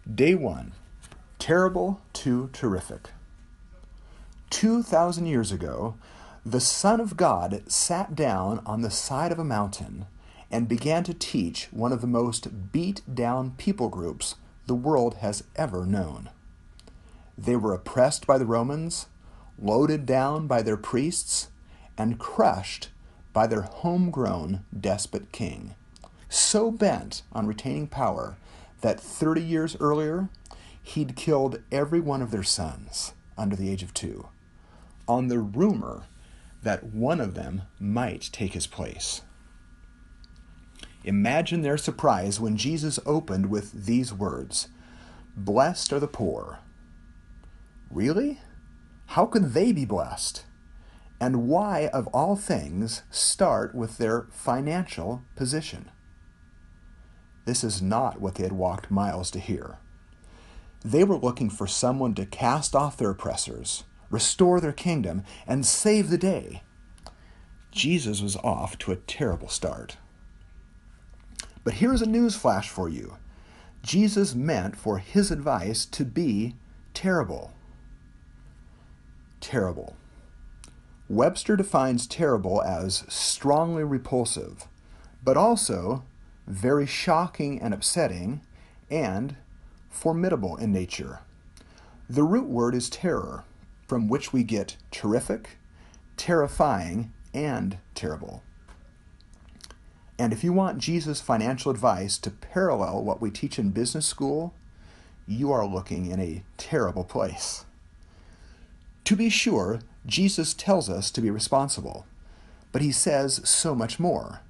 Day 1. Terrible to terrific. 2,000 years ago, the Son of God sat down on the side of a mountain and began to teach one of the most beat-down people groups the world has ever known. They were oppressed by the Romans, loaded down by their priests, and crushed by their homegrown despot king, so bent on retaining power that 30 years earlier, he'd killed every one of their sons under the age of 2, on the rumor that one of them might take his place. Imagine their surprise when Jesus opened with these words, "Blessed are the poor." Really? How could they be blessed? And why, of all things, start with their financial position? This is not what they had walked miles to hear. They were looking for someone to cast off their oppressors, restore their kingdom, and save the day. Jesus was off to a terrible start. But here's a news flash for you. Jesus meant for his advice to be terrible. Terrible. Webster defines terrible as strongly repulsive, but also very shocking and upsetting, and formidable in nature. The root word is terror, from which we get terrific, terrifying, and terrible. And if you want Jesus' financial advice to parallel what we teach in business school, you are looking in a terrible place. To be sure, Jesus tells us to be responsible, but he says so much more.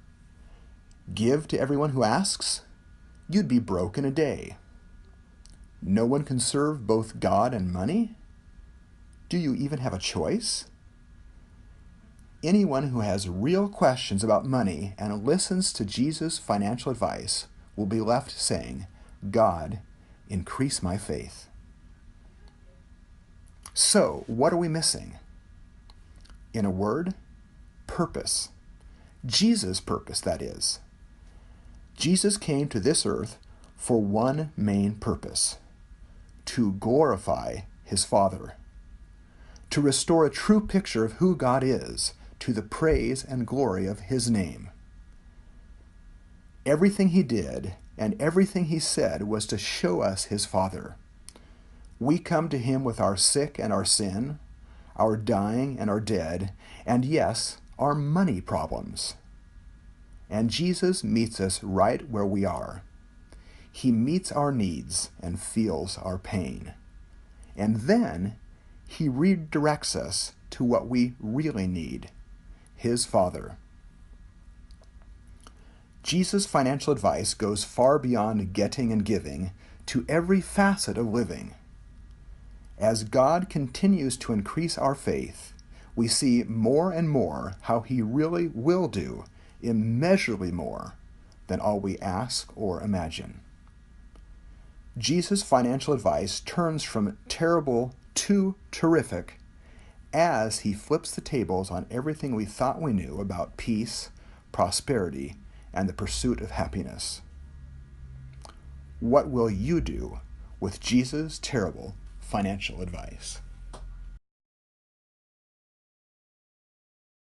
Give to everyone who asks, you'd be broke in a day. No one can serve both God and money? Do you even have a choice? Anyone who has real questions about money and listens to Jesus' financial advice will be left saying, God, increase my faith. So, what are we missing? In a word, purpose. Jesus' purpose, that is. Jesus came to this earth for one main purpose: to glorify his Father, to restore a true picture of who God is to the praise and glory of his name. Everything he did and everything he said was to show us his Father. We come to him with our sick and our sin, our dying and our dead, and yes, our money problems. And Jesus meets us right where we are. He meets our needs and feels our pain. And then he redirects us to what we really need, his Father. Jesus' financial advice goes far beyond getting and giving to every facet of living. As God continues to increase our faith, we see more and more how he really will do immeasurably more than all we ask or imagine. Jesus' financial advice turns from terrible to terrific as he flips the tables on everything we thought we knew about peace, prosperity, and the pursuit of happiness. What will you do with Jesus' terrible financial advice?